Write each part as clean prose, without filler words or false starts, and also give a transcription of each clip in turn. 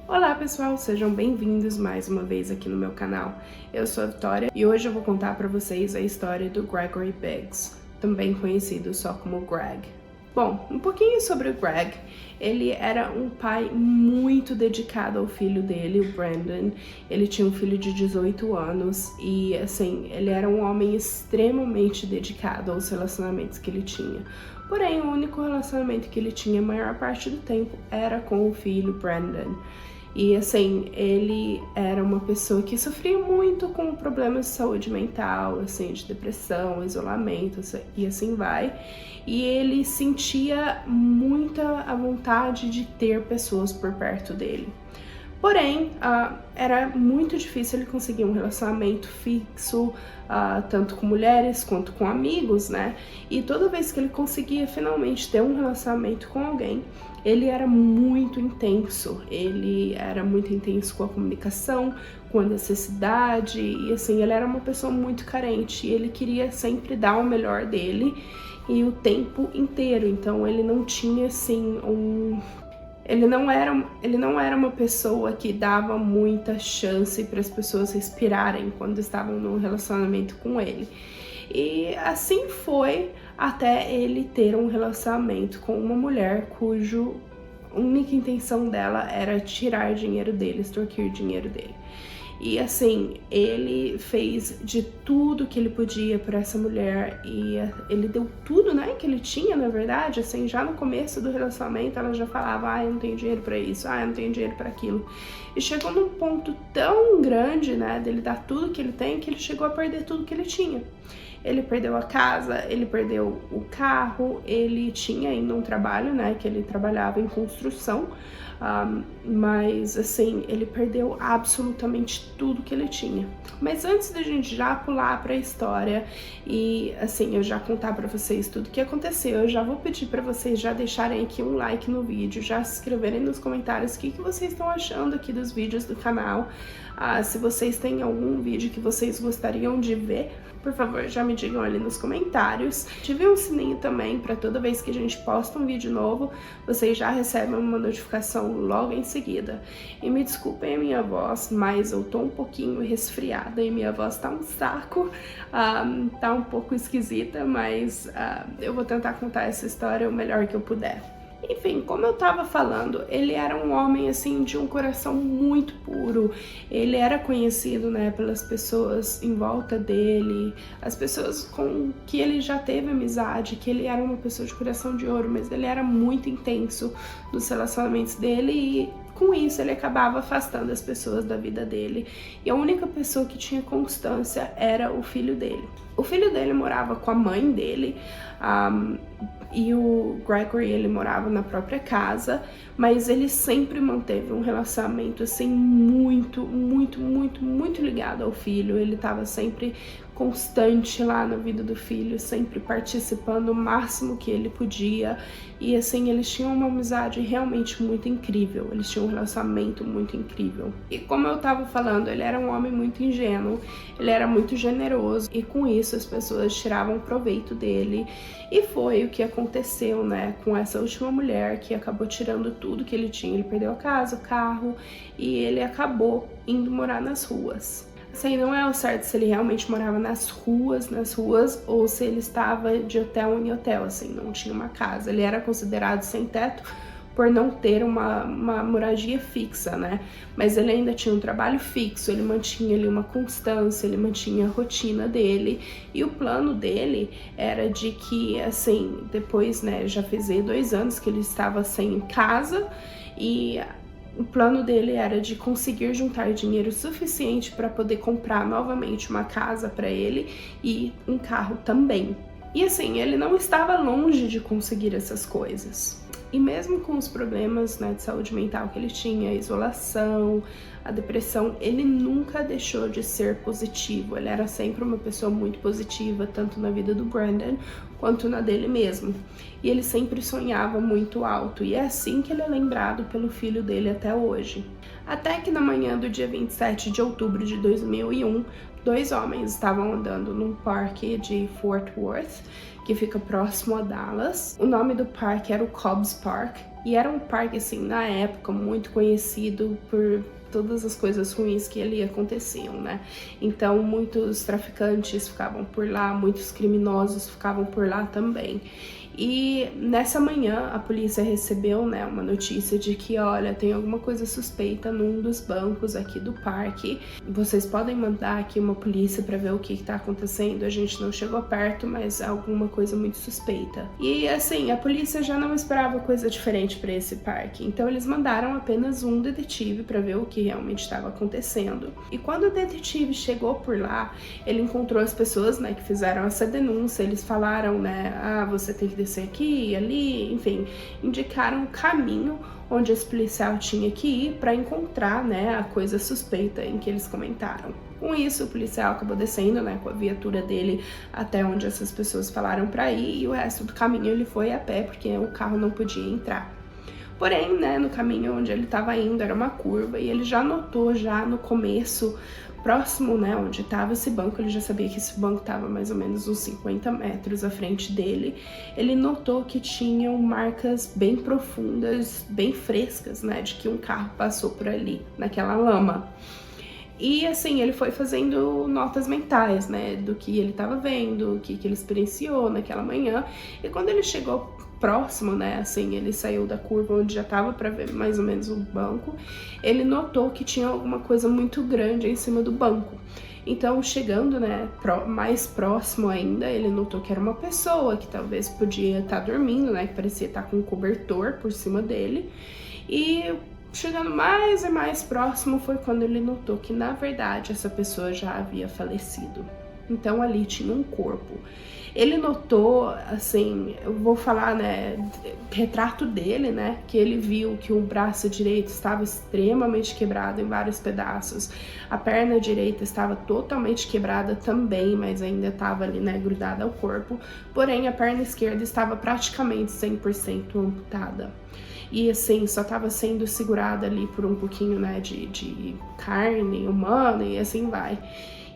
Olá pessoal, sejam bem-vindos mais uma vez aqui no meu canal. Eu sou a Vitória e hoje eu vou contar para vocês a história do Gregory Biggs, também conhecido só como Greg. Bom, um pouquinho sobre o Greg. Ele era um pai muito dedicado ao filho dele, o Brandon. Ele tinha um filho de 18 anos e, assim, ele era um homem extremamente dedicado aos relacionamentos que ele tinha. Porém, o único relacionamento que ele tinha a maior parte do tempo era com o filho Brandon. E assim, ele era uma pessoa que sofria muito com problemas de saúde mental, assim, de depressão, isolamento e assim vai. E ele sentia muita a vontade de ter pessoas por perto dele. Porém, era muito difícil ele conseguir um relacionamento fixo, tanto com mulheres quanto com amigos, né? E toda vez que ele conseguia finalmente ter um relacionamento com alguém, ele era muito intenso. Ele era muito intenso com a comunicação, com a necessidade, e assim, ele era uma pessoa muito carente. E ele queria sempre dar o melhor dele e o tempo inteiro. Então, ele não tinha, assim, Ele não era uma pessoa que dava muita chance para as pessoas respirarem quando estavam num relacionamento com ele. E assim foi até ele ter um relacionamento com uma mulher cuja única intenção dela era tirar dinheiro dele, extorquir dinheiro dele. E assim, ele fez de tudo que ele podia para essa mulher e ele deu tudo, né, que ele tinha, na verdade, assim, já no começo do relacionamento ela já falava, eu não tenho dinheiro para isso, eu não tenho dinheiro para aquilo. E chegou num ponto tão grande, né, dele dar tudo que ele tem, que ele chegou a perder tudo que ele tinha. Ele perdeu a casa, ele perdeu o carro, ele tinha ainda um trabalho, né, que ele trabalhava em construção, mas assim, ele perdeu absolutamente tudo que ele tinha. Mas antes da gente já pular para a história e assim, eu já contar para vocês tudo o que aconteceu, eu já vou pedir para vocês já deixarem aqui um like no vídeo, já se inscreverem nos comentários o que vocês estão achando aqui dos vídeos do canal. Se vocês têm algum vídeo que vocês gostariam de ver, por favor, já me digam ali nos comentários. Ative um sininho também para toda vez que a gente posta um vídeo novo, vocês já recebem uma notificação logo em seguida. E me desculpem a minha voz, mas eu tô um pouquinho resfriada e minha voz tá um saco, tá um pouco esquisita, mas eu vou tentar contar essa história o melhor que eu puder. Enfim, como eu tava falando, ele era um homem, assim, de um coração muito puro. Ele era conhecido, né, pelas pessoas em volta dele, as pessoas com que ele já teve amizade, que ele era uma pessoa de coração de ouro, mas ele era muito intenso nos relacionamentos dele e com isso ele acabava afastando as pessoas da vida dele. E a única pessoa que tinha constância era o filho dele. O filho dele morava com a mãe dele, e o Gregory, ele morava na própria casa, mas ele sempre manteve um relacionamento assim muito ligado ao filho. Ele estava sempre constante lá na vida do filho, sempre participando o máximo que ele podia. E assim, eles tinham uma amizade realmente muito incrível, eles tinham um relacionamento muito incrível. E como eu tava falando, ele era um homem muito ingênuo, ele era muito generoso e com isso as pessoas tiravam proveito dele. E foi o que aconteceu, né, com essa última mulher que acabou tirando tudo que ele tinha. Ele perdeu a casa, o carro e ele acabou indo morar nas ruas. Assim, não é o certo se ele realmente morava nas ruas, ou se ele estava de hotel em hotel, assim, não tinha uma casa. Ele era considerado sem teto por não ter uma moradia fixa, né? Mas ele ainda tinha um trabalho fixo, ele mantinha ali uma constância, ele mantinha a rotina dele. E o plano dele era de que, assim, depois, né, já fazia 2 anos que ele estava sem casa e o plano dele era de conseguir juntar dinheiro suficiente para poder comprar novamente uma casa para ele e um carro também. E assim, ele não estava longe de conseguir essas coisas. E mesmo com os problemas, né, de saúde mental que ele tinha, a isolação, a depressão, ele nunca deixou de ser positivo. Ele era sempre uma pessoa muito positiva, tanto na vida do Brandon quanto na dele mesmo. E ele sempre sonhava muito alto, e é assim que ele é lembrado pelo filho dele até hoje. Até que na manhã do dia 27 de outubro de 2001, Dois homens estavam andando num parque de Fort Worth, que fica próximo a Dallas. O nome do parque era o Cobb's Park, e era um parque, assim, na época, muito conhecido por todas as coisas ruins que ali aconteciam, né? Então, muitos traficantes ficavam por lá, muitos criminosos ficavam por lá também. E nessa manhã a polícia recebeu, né, uma notícia de que, olha, tem alguma coisa suspeita num dos bancos aqui do parque. Vocês podem mandar aqui uma polícia para ver o que está acontecendo. A gente não chegou perto, mas é alguma coisa muito suspeita. E assim, a polícia já não esperava coisa diferente para esse parque. Então eles mandaram apenas um detetive para ver o que realmente estava acontecendo. E quando o detetive chegou por lá, ele encontrou as pessoas, né, que fizeram essa denúncia. Eles falaram, né, você tem que descer aqui e ali, enfim, indicaram o caminho onde esse policial tinha que ir para encontrar, né, a coisa suspeita em que eles comentaram. Com isso, o policial acabou descendo, né, com a viatura dele até onde essas pessoas falaram para ir, e o resto do caminho ele foi a pé porque o carro não podia entrar. Porém, né, no caminho onde ele estava indo era uma curva, e ele já notou já no começo, próximo, né, onde estava esse banco, ele já sabia que esse banco estava mais ou menos uns 50 metros à frente dele. Ele notou que tinham marcas bem profundas, bem frescas, né, de que um carro passou por ali, naquela lama. E assim, ele foi fazendo notas mentais, né, do que ele estava vendo, o que ele experienciou naquela manhã. E quando ele chegou próximo, né, assim, ele saiu da curva onde já tava para ver mais ou menos o banco, ele notou que tinha alguma coisa muito grande em cima do banco. Então, chegando, né, mais próximo ainda, ele notou que era uma pessoa que talvez podia estar dormindo, né, que parecia estar com um cobertor por cima dele. E chegando mais e mais próximo foi quando ele notou que, na verdade, essa pessoa já havia falecido. Então, ali tinha um corpo. Ele notou, assim, eu vou falar, né, retrato dele, né, que ele viu que o braço direito estava extremamente quebrado em vários pedaços. A perna direita estava totalmente quebrada também, mas ainda estava ali, né, grudada ao corpo. Porém, a perna esquerda estava praticamente 100% amputada. E assim, só estava sendo segurada ali por um pouquinho, né, de carne humana e assim vai.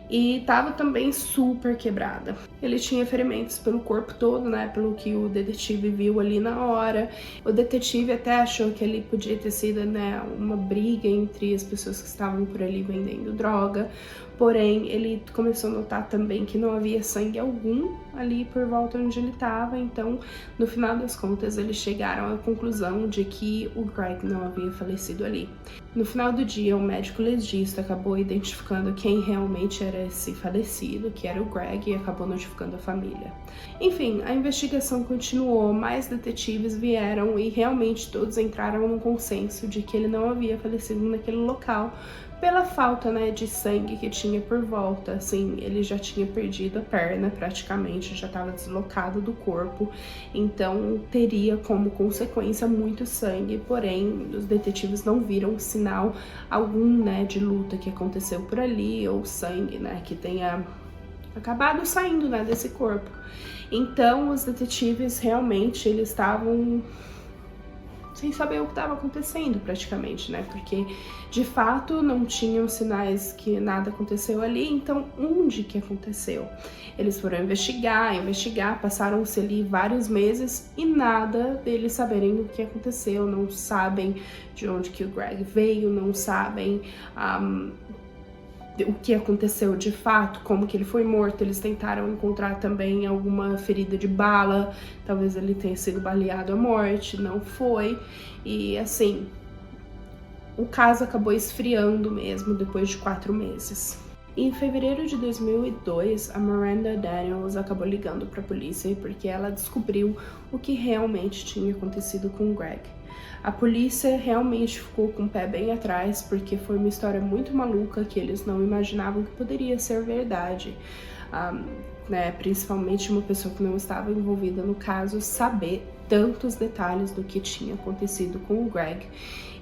E estava também super quebrada. Ele tinha ferimentos pelo corpo todo, né, pelo que o detetive viu ali na hora. O detetive até achou que ali podia ter sido, né, uma briga entre as pessoas que estavam por ali vendendo droga. Porém, ele começou a notar também que não havia sangue algum ali por volta onde ele estava. Então, no final das contas, eles chegaram à conclusão de que o Greg não havia falecido ali. No final do dia, o médico legista acabou identificando quem realmente era esse falecido, que era o Greg, e acabou notificando a família. Enfim, a investigação continuou, mais detetives vieram e realmente todos entraram num consenso de que ele não havia falecido naquele local, pela falta, né, de sangue que tinha por volta. Assim, ele já tinha perdido a perna praticamente, já estava deslocado do corpo, então teria como consequência muito sangue. Porém, os detetives não viram sinal algum, né, de luta que aconteceu por ali, ou sangue, né, que tenha acabado saindo, né, desse corpo. Então, os detetives realmente, eles estavam sem saber o que estava acontecendo praticamente, né? Porque de fato não tinham sinais que nada aconteceu ali, então onde que aconteceu? Eles foram investigar, passaram-se ali vários meses e nada deles saberem o que aconteceu, não sabem de onde que o Greg veio, não sabem o que aconteceu de fato, como que ele foi morto. Eles tentaram encontrar também alguma ferida de bala, talvez ele tenha sido baleado à morte, não foi. E assim, o caso acabou esfriando mesmo depois de 4 meses. Em fevereiro de 2002, a Miranda Daniels acabou ligando para a polícia porque ela descobriu o que realmente tinha acontecido com o Greg. A polícia realmente ficou com o pé bem atrás, porque foi uma história muito maluca que eles não imaginavam que poderia ser verdade. Né, principalmente uma pessoa que não estava envolvida no caso, saber tantos detalhes do que tinha acontecido com o Greg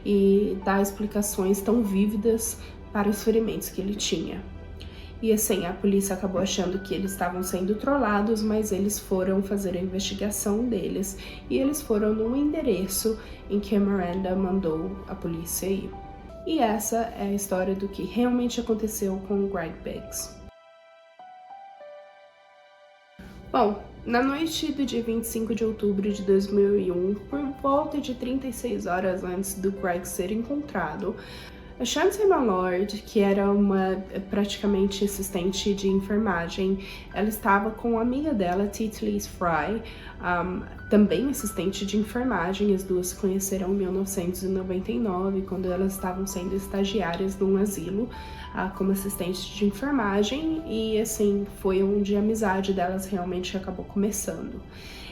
e dar explicações tão vívidas para os ferimentos que ele tinha. E assim, a polícia acabou achando que eles estavam sendo trollados, mas eles foram fazer a investigação deles e eles foram num endereço em que a Miranda mandou a polícia ir. E essa é a história do que realmente aconteceu com o Greg Biggs. Bom, na noite do dia 25 de outubro de 2001, por volta de 36 horas antes do Greg ser encontrado, a Chauncey Mallord, que era uma praticamente assistente de enfermagem, ela estava com uma amiga dela, Titlis Fry, também assistente de enfermagem. As duas se conheceram em 1999, quando elas estavam sendo estagiárias num asilo como assistentes de enfermagem, e assim, foi onde a amizade delas realmente acabou começando.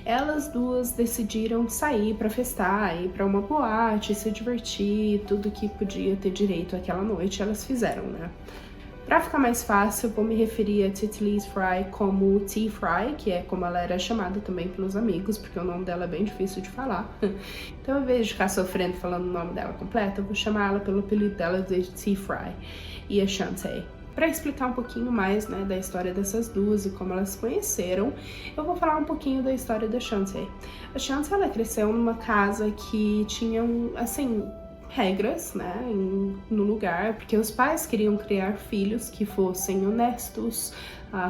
Elas duas decidiram sair para festar, ir para uma boate, se divertir, tudo que podia ter direito aquela noite elas fizeram, né? Para ficar mais fácil, eu vou me referir a Titlis Fry como T. Fry, que é como ela era chamada também pelos amigos, porque o nome dela é bem difícil de falar. Então, ao invés de ficar sofrendo falando o nome dela completo, eu vou chamar ela pelo apelido dela de T. Fry e a Chauncey. Para explicar um pouquinho mais, né, da história dessas duas e como elas se conheceram, eu vou falar um pouquinho da história da Chauncey. A Chauncey, ela cresceu numa casa que tinha, assim, regras, né, no lugar, porque os pais queriam criar filhos que fossem honestos,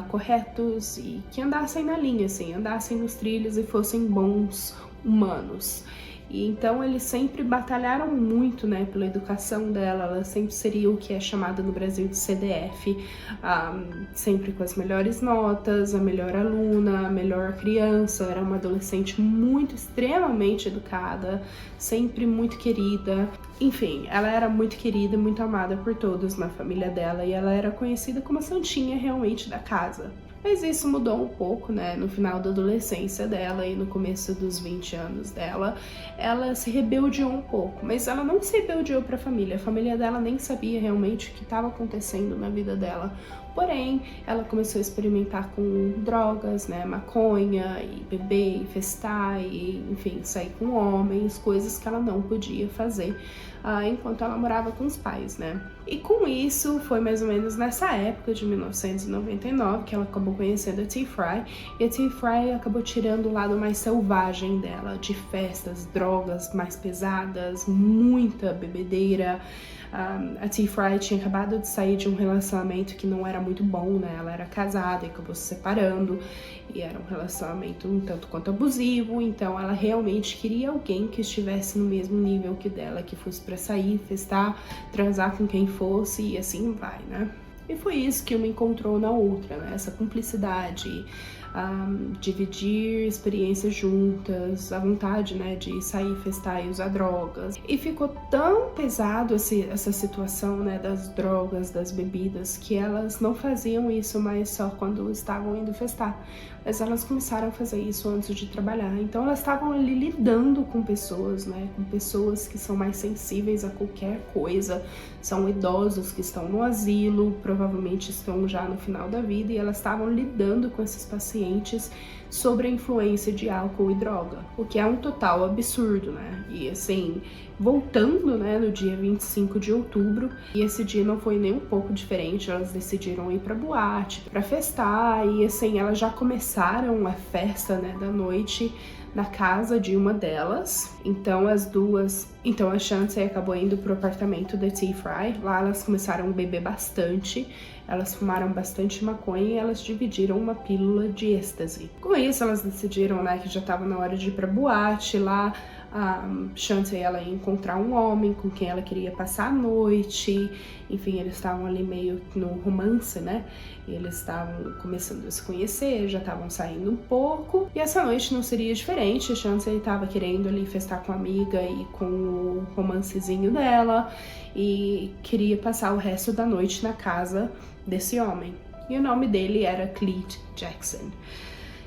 corretos e que andassem na linha, assim, andassem nos trilhos e fossem bons humanos. E então eles sempre batalharam muito, né, pela educação dela. Ela sempre seria o que é chamada no Brasil de CDF, sempre com as melhores notas, a melhor aluna, a melhor criança. Era uma adolescente muito, extremamente educada, sempre muito querida. Enfim, ela era muito querida, muito amada por todos na família dela, e ela era conhecida como a santinha realmente da casa. Mas isso mudou um pouco, né, no final da adolescência dela e no começo dos 20 anos dela. Ela se rebeldeou um pouco, mas ela não se rebeldeou para a família dela nem sabia realmente o que estava acontecendo na vida dela. Porém, ela começou a experimentar com drogas, né, maconha, e beber, e festar, e enfim, sair com homens, coisas que ela não podia fazer enquanto ela morava com os pais, né. E com isso, foi mais ou menos nessa época de 1999 que ela acabou conhecendo a T. Fry, e a T. Fry acabou tirando o lado mais selvagem dela, de festas, drogas mais pesadas, muita bebedeira. A T. Fry tinha acabado de sair de um relacionamento que não era muito bom, né? Ela era casada e acabou se separando, e era um relacionamento um tanto quanto abusivo, então ela realmente queria alguém que estivesse no mesmo nível que dela, que fosse pra sair, festar, transar com quem fosse, e assim vai, né? E foi isso que uma encontrou na outra, né? Essa cumplicidade, dividir experiências juntas, a vontade, né, de sair, festar e usar drogas. E ficou tão pesado essa situação, né, das drogas, das bebidas, que elas não faziam isso mais só quando estavam indo festar, mas elas começaram a fazer isso antes de trabalhar. Então elas estavam ali lidando com pessoas, né, com pessoas que são mais sensíveis a qualquer coisa, são idosos que estão no asilo, provavelmente estão já no final da vida, e elas estavam lidando com esses pacientes sobre a influência de álcool e droga, o que é um total absurdo, né? E assim, voltando, né, no dia 25 de outubro, e esse dia não foi nem um pouco diferente, elas decidiram ir pra boate, pra festar, e assim, elas já começaram a festa, né, da noite na casa de uma delas. Então a Chauncey acabou indo pro apartamento da T. Fry. Lá elas começaram a beber bastante, elas fumaram bastante maconha e elas dividiram uma pílula de êxtase. Com isso, elas decidiram, né, que já estava na hora de ir pra boate. Lá a Chauncey, ela ia encontrar um homem com quem ela queria passar a noite. Enfim, eles estavam ali meio no romance, né? E eles estavam começando a se conhecer, já estavam saindo um pouco. E essa noite não seria diferente. A Chauncey estava querendo ali festar com a amiga e com o romancezinho dela, e queria passar o resto da noite na casa desse homem. E o nome dele era Cleet Jackson.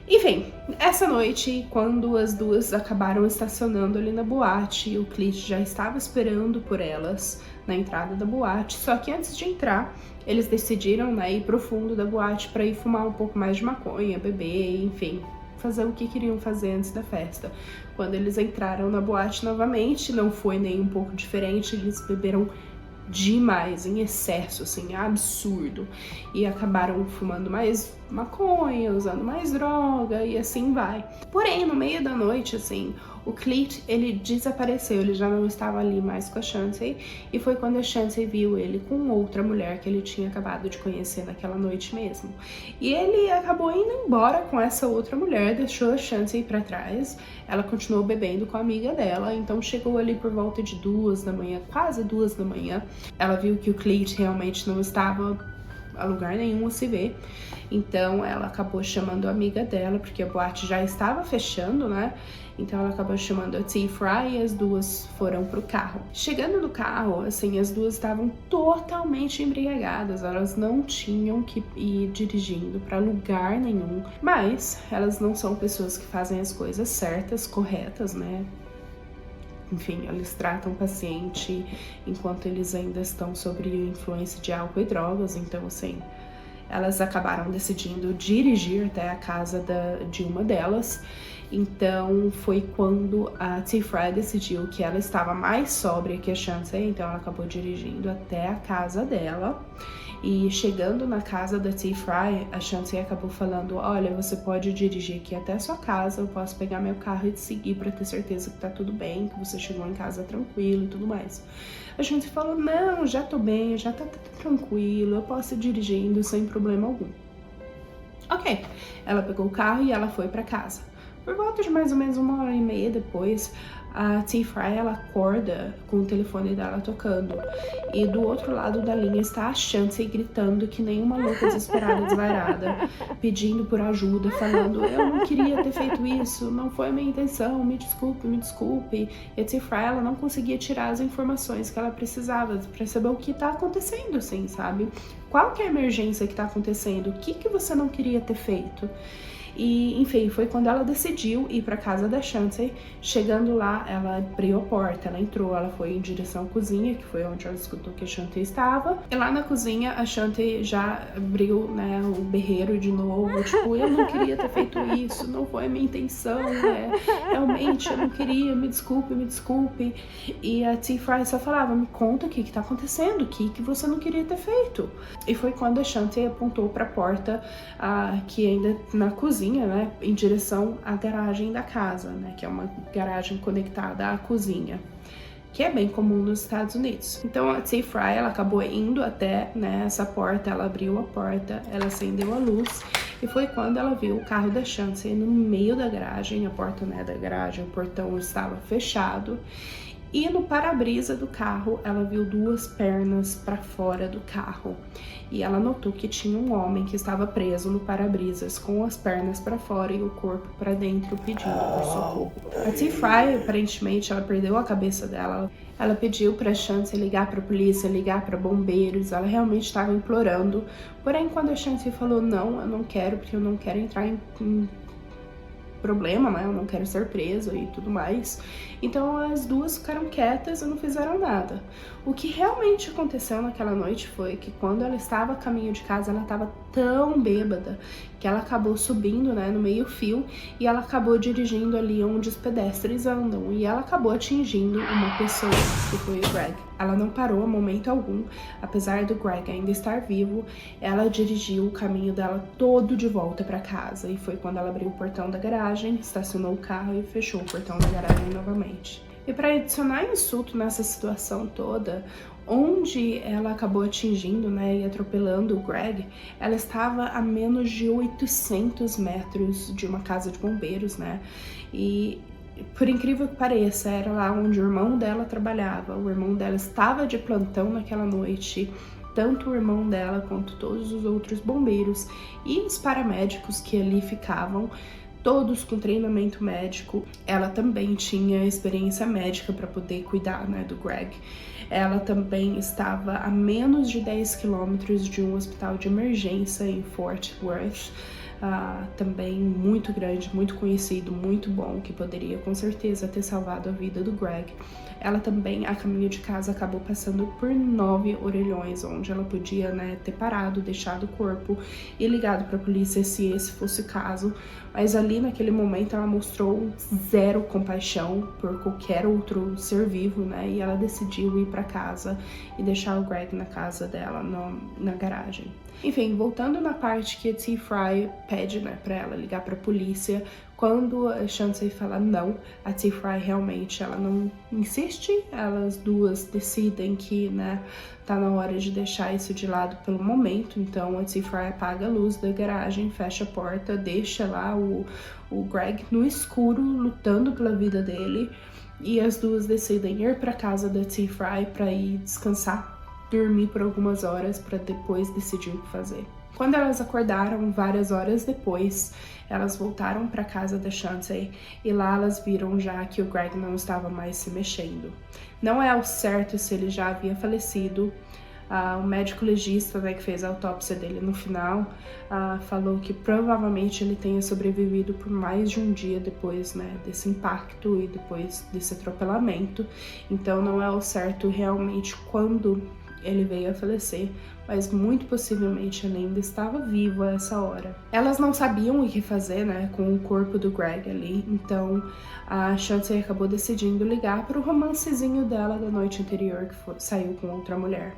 Enfim, essa noite, quando as duas acabaram estacionando ali na boate, o Cleet já estava esperando por elas na entrada da boate. Só que antes de entrar, eles decidiram, né, ir pro fundo da boate para ir fumar um pouco mais de maconha, beber, enfim, fazer o que queriam fazer antes da festa. Quando eles entraram na boate novamente, não foi nem um pouco diferente, eles beberam demais, em excesso, assim, absurdo, e acabaram fumando mais maconha, usando mais droga, e assim vai. Porém, no meio da noite, assim, O Cleet, ele desapareceu, ele já não estava ali mais com a Chauncey, e foi quando a Chauncey viu ele com outra mulher que ele tinha acabado de conhecer naquela noite mesmo. E ele acabou indo embora com essa outra mulher, deixou a Chauncey pra trás, ela continuou bebendo com a amiga dela, então chegou ali por volta de 2 da manhã, quase 2 da manhã, ela viu que o Cleet realmente não estava a lugar nenhum a se ver, então ela acabou chamando a amiga dela, porque a boate já estava fechando, né? Então ela acabou chamando a T-Fry e as duas foram pro carro. Chegando no carro, assim, as duas estavam totalmente embriagadas, elas não tinham que ir dirigindo para lugar nenhum, mas elas não são pessoas que fazem as coisas certas, corretas, né? Enfim, eles tratam o paciente enquanto eles ainda estão sob influência de álcool e drogas, então assim, elas acabaram decidindo dirigir até a casa de uma delas. Então foi quando a T-Fry decidiu que ela estava mais sóbria que a Chauncey, então ela acabou dirigindo até a casa dela. E chegando na casa da T-Fry, a Chauncey acabou falando: olha, você pode dirigir aqui até a sua casa, eu posso pegar meu carro e te seguir pra ter certeza que tá tudo bem, que você chegou em casa tranquilo e tudo mais. A Chauncey falou: não, já tô bem, já tá tranquilo, eu posso ir dirigindo sem problema algum. Ok, ela pegou o carro e ela foi pra casa. Por volta de mais ou menos 1h30 depois, a T-Fry, ela acorda com o telefone dela tocando. E do outro lado da linha está a Chauncey gritando que nem uma louca desesperada, desvairada, pedindo por ajuda, falando: eu não queria ter feito isso, não foi a minha intenção, me desculpe, me desculpe. E a T-Fry, ela não conseguia tirar as informações que ela precisava para saber o que tá acontecendo, assim, sabe? Qual que é a emergência que tá acontecendo? O que você não queria ter feito? E, enfim, foi quando ela decidiu ir para casa da Chauncey. Chegando lá, ela abriu a porta, ela entrou, ela foi em direção à cozinha, que foi onde ela escutou que a Chauncey estava. E lá na cozinha, a Chauncey já abriu, né, o berreiro de novo, tipo: eu não queria ter feito isso, não foi a minha intenção, né? Realmente, eu não queria, me desculpe, me desculpe. E a T-Fry só falava: me conta o que tá acontecendo, o que você não queria ter feito. E foi quando a Chauncey apontou para a porta, que ainda na cozinha, né, em direção à garagem da casa, né, que é uma garagem conectada à cozinha, que é bem comum nos Estados Unidos. Então a T-Fry, ela acabou indo até, né, essa porta, ela abriu a porta, ela acendeu a luz, e foi quando ela viu o carro da Chauncey no meio da garagem. A porta, né, da garagem, o portão estava fechado. E no para-brisa do carro, ela viu 2 pernas para fora do carro. E ela notou que tinha um homem que estava preso no para-brisas, com as pernas para fora e o corpo para dentro, pedindo por socorro. A T-Fry, aparentemente, ela perdeu a cabeça dela. Ela pediu para a Chauncey ligar para a polícia, ligar para bombeiros. Ela realmente estava implorando. Porém, quando a Chauncey falou: não, eu não quero, porque eu não quero entrar em problema, né? Eu não quero ser preso e tudo mais. Então as duas ficaram quietas e não fizeram nada. O que realmente aconteceu naquela noite foi que quando ela estava a caminho de casa, ela estava tão bêbada que ela acabou subindo, né, no meio-fio, e ela acabou dirigindo ali onde os pedestres andam, e ela acabou atingindo uma pessoa, que foi o Greg. Ela não parou a momento algum, apesar do Greg ainda estar vivo. Ela dirigiu o caminho dela todo de volta para casa, e foi quando ela abriu o portão da garagem, estacionou o carro e fechou o portão da garagem novamente. E para adicionar insulto nessa situação toda, onde ela acabou atingindo, né, e atropelando o Greg, ela estava a menos de 800 metros de uma casa de bombeiros, né, e por incrível que pareça, era lá onde o irmão dela trabalhava. O irmão dela estava de plantão naquela noite, tanto o irmão dela quanto todos os outros bombeiros e os paramédicos que ali ficavam, todos com treinamento médico. Ela também tinha experiência médica para poder cuidar, né, do Greg. Ela também estava a menos de 10 quilômetros de um hospital de emergência em Fort Worth, também muito grande, muito conhecido, muito bom, que poderia com certeza ter salvado a vida do Greg. Ela também, a caminho de casa, acabou passando por 9 orelhões, onde ela podia, né, ter parado, deixado o corpo e ligado para a polícia se esse fosse o caso. Mas ali naquele momento ela mostrou zero compaixão por qualquer outro ser vivo, né? E ela decidiu ir para casa e deixar o Greg na casa dela, na garagem. Enfim, voltando na parte que a T-Fry pede, né, pra ela ligar pra polícia. Quando a Chauncey fala não, a T-Fry realmente, ela não insiste, elas duas decidem que, né, tá na hora de deixar isso de lado pelo momento. Então a T-Fry apaga a luz da garagem, fecha a porta, deixa lá o Greg no escuro, lutando pela vida dele, e as duas decidem ir pra casa da T-Fry pra ir descansar, dormir por algumas horas pra depois decidir o que fazer. Quando elas acordaram, várias horas depois, elas voltaram para casa da Chauncey e lá elas viram já que o Greg não estava mais se mexendo. Não é ao certo se ele já havia falecido. O médico legista, né, que fez a autópsia dele no final, falou que provavelmente ele tenha sobrevivido por mais de um dia depois, né, desse impacto e depois desse atropelamento. Então não é ao certo realmente quando ele veio a falecer, mas muito possivelmente ele ainda estava vivo a essa hora. Elas não sabiam o que fazer, né, com o corpo do Greg ali, então a Chauncey acabou decidindo ligar para o romancezinho dela da noite anterior, que saiu com outra mulher.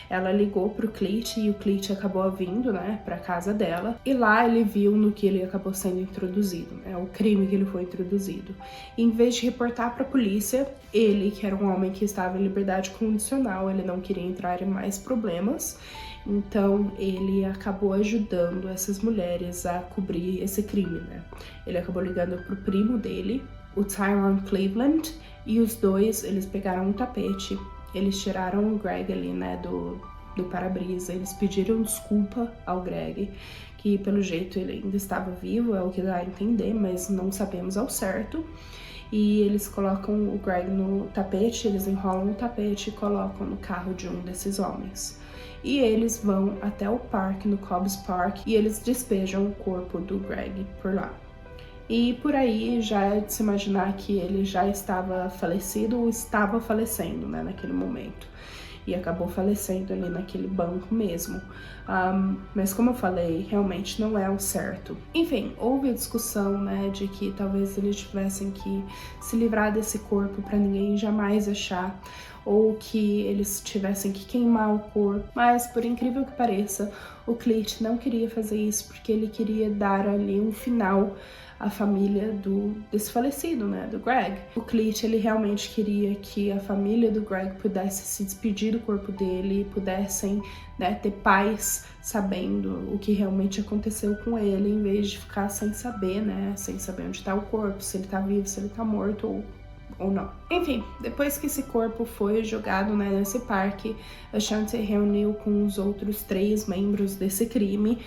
Ela ligou pro Cleet e o Cleet acabou vindo, né, pra casa dela. E lá ele viu no que ele acabou sendo introduzido, né, o crime que ele foi introduzido. E em vez de reportar pra polícia, ele, que era um homem que estava em liberdade condicional, ele não queria entrar em mais problemas. Então ele acabou ajudando essas mulheres a cobrir esse crime, né. Ele acabou ligando pro primo dele, o Tyrone Cleveland, e os dois, eles pegaram um tapete. Eles tiraram o Greg ali, né, do para-brisa. Eles pediram desculpa ao Greg, que pelo jeito ele ainda estava vivo, é o que dá a entender, mas não sabemos ao certo. E eles colocam o Greg no tapete, eles enrolam o tapete e colocam no carro de um desses homens. E eles vão até o parque, no Cobbs Park, e eles despejam o corpo do Greg por lá. E por aí já é de se imaginar que ele já estava falecido ou estava falecendo, né, naquele momento. E acabou falecendo ali naquele banco mesmo. Mas como eu falei, realmente não é o certo. Enfim, houve a discussão, né, de que talvez eles tivessem que se livrar desse corpo para ninguém jamais achar, ou que eles tivessem que queimar o corpo. Mas, por incrível que pareça, o Cleet não queria fazer isso porque ele queria dar ali um final a família desse falecido, né, do Greg. O Cleet, ele realmente queria que a família do Greg pudesse se despedir do corpo dele, pudessem, né, ter paz sabendo o que realmente aconteceu com ele, em vez de ficar sem saber, né, sem saber onde tá o corpo, se ele tá vivo, se ele tá morto ou não. Enfim, depois que esse corpo foi jogado, né, nesse parque, a Chauncey reuniu com os outros 3 membros desse crime,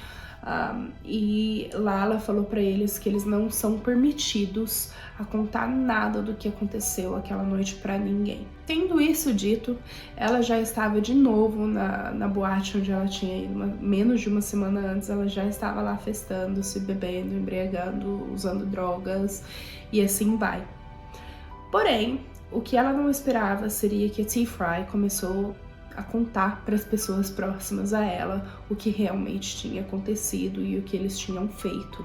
e lá ela falou pra eles que eles não são permitidos a contar nada do que aconteceu aquela noite pra ninguém. Tendo isso dito, ela já estava de novo na boate onde ela tinha ido menos de uma semana antes. Ela já estava lá festando, se bebendo, embriagando, usando drogas e assim vai. Porém, o que ela não esperava seria que a T-Fry começou a contar para as pessoas próximas a ela o que realmente tinha acontecido e o que eles tinham feito.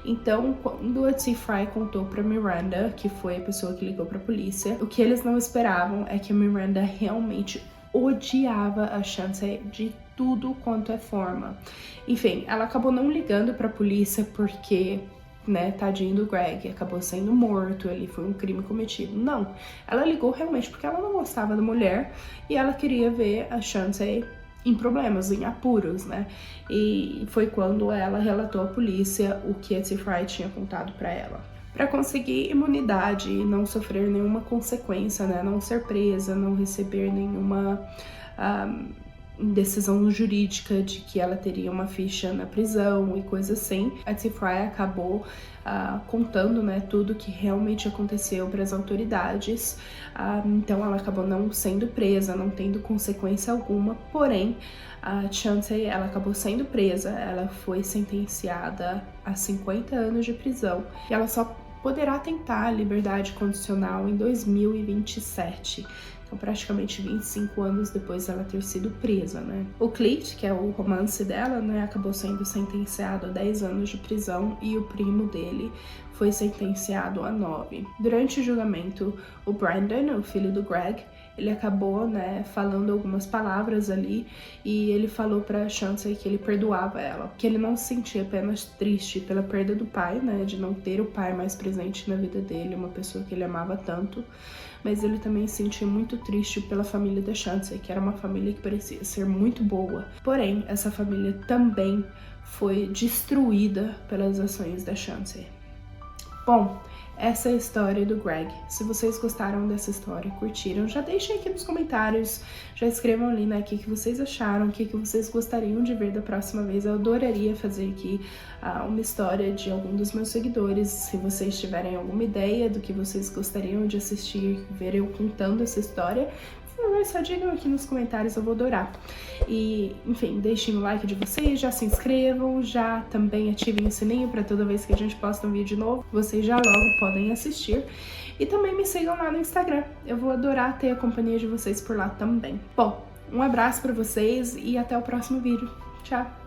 Então, quando a T-Fry contou para Miranda, que foi a pessoa que ligou para a polícia, o que eles não esperavam é que a Miranda realmente odiava a Chauncey de tudo quanto é forma. Enfim, ela acabou não ligando para a polícia porque, né, tadinho do Greg, acabou sendo morto, ele foi um crime cometido. Não, ela ligou realmente porque ela não gostava da mulher e ela queria ver a Chauncey em problemas, em apuros, né? E foi quando ela relatou à polícia o que a T-Fry tinha contado para ela. Para conseguir imunidade e não sofrer nenhuma consequência, né, não ser presa, não receber nenhuma decisão jurídica de que ela teria uma ficha na prisão e coisa assim, a T-Fry acabou contando, né, tudo que realmente aconteceu para as autoridades. Então ela acabou não sendo presa, não tendo consequência alguma, porém a Chauncey, ela acabou sendo presa, ela foi sentenciada a 50 anos de prisão e ela só poderá tentar a liberdade condicional em 2027. Então, praticamente 25 anos depois dela ter sido presa, né? O Cleet, que é o romance dela, né, acabou sendo sentenciado a 10 anos de prisão e o primo dele foi sentenciado a 9. Durante o julgamento, o Brandon, o filho do Greg, ele acabou, falando algumas palavras ali e ele falou pra Chauncey que ele perdoava ela, que ele não se sentia apenas triste pela perda do pai, de não ter o pai mais presente na vida dele, uma pessoa que ele amava tanto, mas ele também se sentia muito triste pela família da Chauncey, que era uma família que parecia ser muito boa. Porém, essa família também foi destruída pelas ações da Chauncey. Bom, essa é a história do Greg. Se vocês gostaram dessa história, curtiram, já deixem aqui nos comentários, já escrevam ali, o que vocês acharam, o que vocês gostariam de ver da próxima vez. Eu adoraria fazer aqui uma história de algum dos meus seguidores. Se vocês tiverem alguma ideia do que vocês gostariam de assistir, ver eu contando essa história, por favor, só digam aqui nos comentários, eu vou adorar. E, enfim, deixem o like de vocês, já se inscrevam, já também ativem o sininho para toda vez que a gente posta um vídeo novo, vocês já logo podem assistir. E também me sigam lá no Instagram, eu vou adorar ter a companhia de vocês por lá também. Bom, um abraço para vocês e até o próximo vídeo. Tchau!